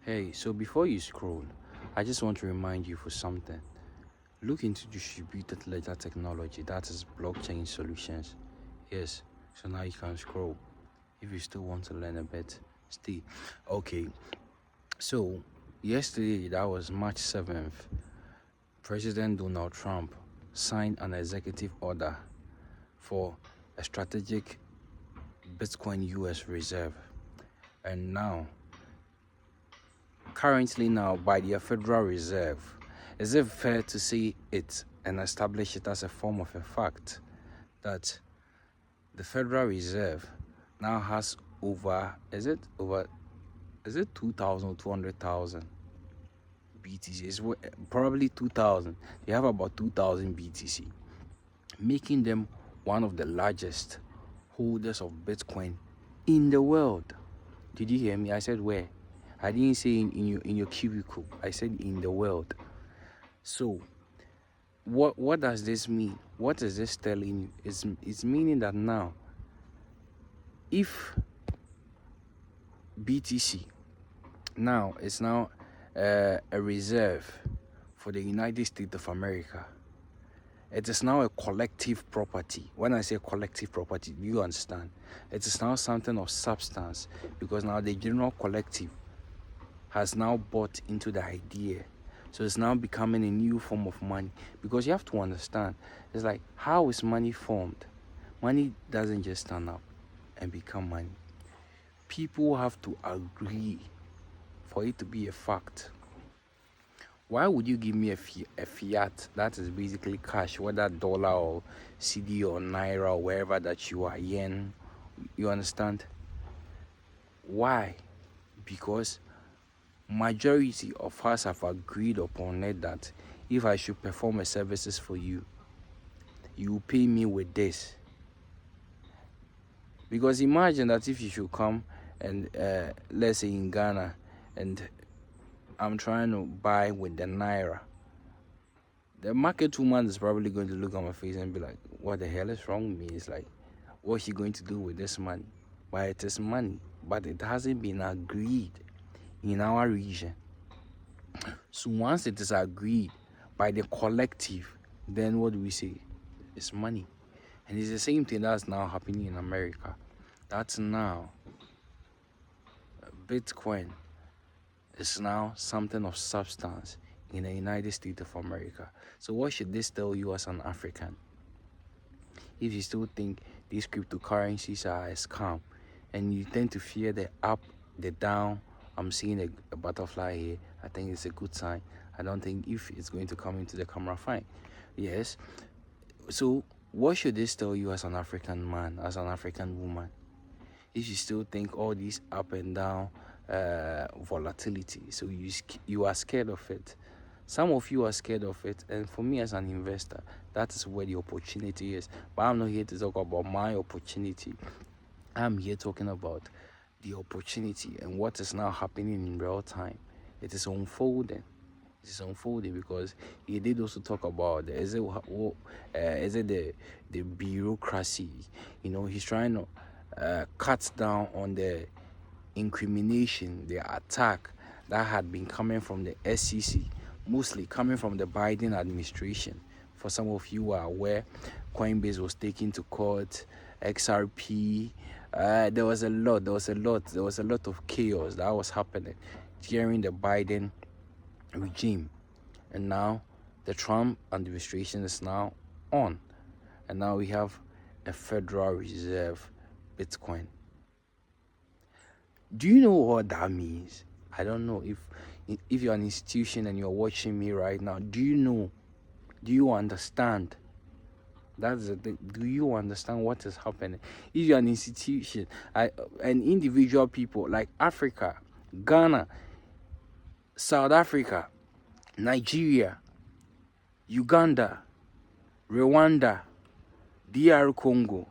Hey, so before you scroll, I just want to remind you for something. Look into distributed ledger technology, that is blockchain solutions. Yes, so now you can scroll. If you still want to learn a bit, stay. Okay, so yesterday, that was March 7th, President Donald Trump signed an executive order for a strategic Bitcoin US reserve. And now, currently now by the Federal Reserve, is it fair to say it and establish it as a form of a fact that the Federal Reserve now has is it 2,000 or 200,000 BTC? It's probably 2,000. They have about 2,000 BTC, making them one of the largest holders of Bitcoin in the world. Did you hear me? I said where? I didn't say in your cubicle. I said in the world. So what does this mean? What is this telling you? It's meaning that now, if BTC now is now a reserve for the United States of America, it is now a collective property. When I say collective property, do you understand? It is now something of substance, because now the general collective has now bought into the idea. So it's now becoming a new form of money, because you have to understand, it's like, how is money formed? Money doesn't just stand up and become money. People have to agree for it to be a fact. Why would you give me a fiat that is basically cash, whether dollar or CD or naira or wherever that you are, yen? You understand? Why? Because majority of us have agreed upon it that if I should perform a services for you, you pay me with this. Because imagine that if you should come and let's say in Ghana, and I'm trying to buy with the naira, the market woman is probably going to look at my face and be like, what the hell is wrong with me? It's like, what's she going to do with this money? But it is money, but it hasn't been agreed in our region. So once it is agreed by the collective, then what do we say? It's money. And it's the same thing that's now happening in America. That's now Bitcoin is now something of substance in the United States of America. So what should this tell you as an African? If you still think these cryptocurrencies are a scam, and you tend to fear the up, the down, I'm seeing a butterfly here, I think it's a good sign. I don't think if it's going to come into the camera, fine. Yes. So what should this tell you as an African man, as an African woman? If you still think all these up and down volatility, so you are scared of it. Some of you are scared of it, and for me as an investor, that is where the opportunity is. But I'm not here to talk about my opportunity. I'm here talking about the opportunity and what is now happening in real time. It is unfolding. It is unfolding, because he did also talk about is it the bureaucracy? He's trying to cut down on the incrimination, the attack that had been coming from the SEC, mostly coming from the Biden administration. For some of you who are aware, Coinbase was taken to court, XRP. There was a lot of chaos that was happening during the Biden regime. And now the Trump administration is now on. And now we have a Federal Reserve Bitcoin. Do you know what that means? I don't know if you're an institution and you're watching me right now. Do you understand? That's the thing. Do you understand what is happening? If you're an institution, and individual people like Africa, Ghana, South Africa, Nigeria, Uganda, Rwanda, DR Congo,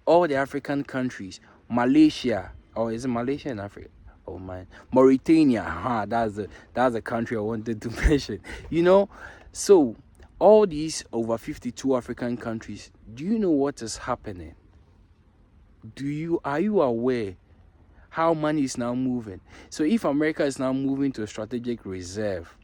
all the African countries, Malaysia, or is it Malaysia in Africa? Oh man, Mauritania. That's the country I wanted to mention. So all these over 52 African countries, do you know what is happening? Are you aware how money is now moving. So if America is now moving to a strategic reserve,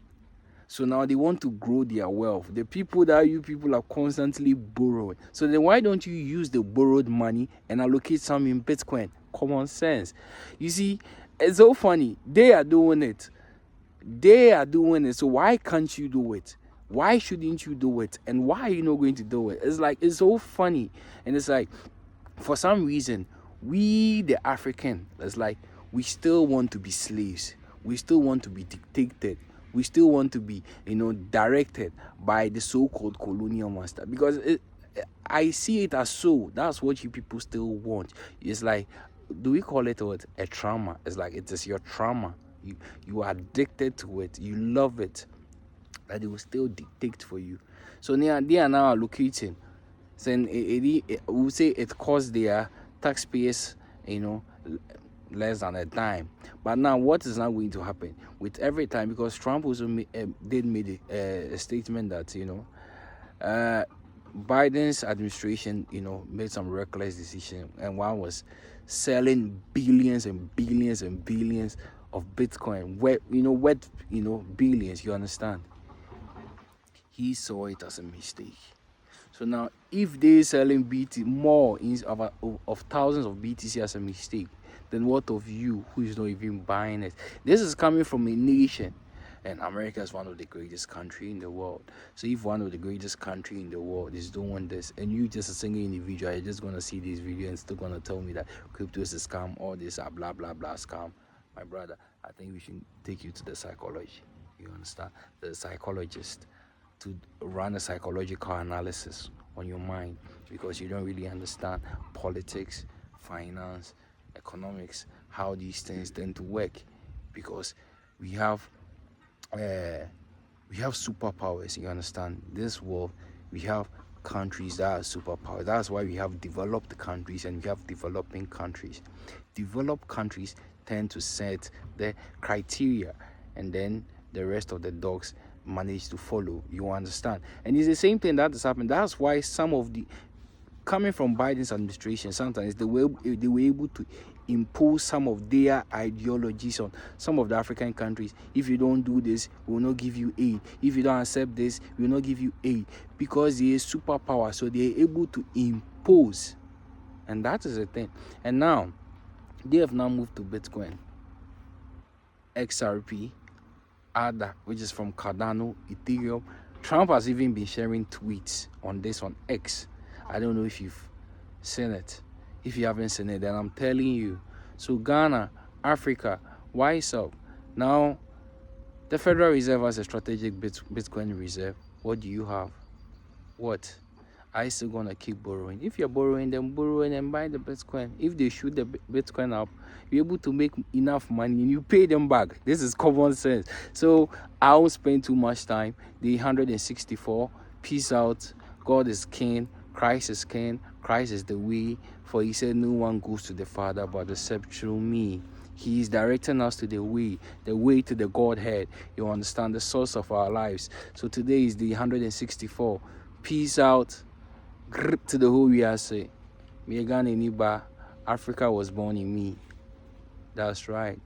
so now they want to grow their wealth. The people that you people are constantly borrowing. So then why don't you use the borrowed money and allocate some in Bitcoin? Common sense. You see, it's so funny. They are doing it. So why can't you do it? Why shouldn't you do it? And why are you not going to do it? It's like, it's so funny. And it's like, for some reason, we the African, it's like we still want to be slaves. We still want to be dictated. We still want to be, directed by the so-called colonial master. Because I see it as so. That's what you people still want. It's like, do we call it what? A trauma. It's like it is your trauma. You are addicted to it. You love it. That they will still dictate for you. So they are now allocating. Then we will say it costs their taxpayers, less than a dime. But now what is now going to happen with every time? Because Trump also made a statement that Biden's administration made some reckless decision, and one was selling billions and billions and billions of Bitcoin, worth billions. You understand? He saw it as a mistake. So now, if they're selling more of thousands of BTC as a mistake, then what of you who is not even buying it? This is coming from a nation, and America is one of the greatest country in the world. So if one of the greatest country in the world is doing this, and you just a single individual, you're just gonna see this video and still gonna tell me that crypto is a scam, all this are blah blah blah scam, my brother, I think we should take you to the psychology. You understand? The psychologist, to run a psychological analysis on your mind, because you don't really understand politics, finance, economics, how these things tend to work. Because we have superpowers. You understand? This world, we have countries that are superpowers. That's why we have developed countries and we have developing countries. Developed countries tend to set the criteria, and then the rest of the dogs manage to follow. You understand? And it's the same thing that has happened. That's why some of the coming from Biden's administration, sometimes they were able to impose some of their ideologies on some of the African countries. If you don't do this, we will not give you aid. If you don't accept this, we will not give you aid, because they are superpower. So they are able to impose, and that is the thing. And now they have now moved to Bitcoin, XRP, ADA, which is from Cardano, Ethereum. Trump has even been sharing tweets on this on X. I don't know if you've seen it. If you haven't seen it, then I'm telling you. So Ghana, Africa, wise up. Now, the Federal Reserve has a strategic Bitcoin reserve. What do you have? What? Are you still gonna keep borrowing? If you're borrowing, then borrowing and buy the Bitcoin. If they shoot the Bitcoin up, you're able to make enough money and you pay them back. This is common sense. So I won't spend too much time. The 164. Peace out. God is king. Christ is king. Christ is the way. For he said, no one goes to the Father but except through me. He is directing us to the way to the Godhead. You understand? The source of our lives. So today is the 164. Peace out. Grip to the whole we are say. Africa was born in me. That's right.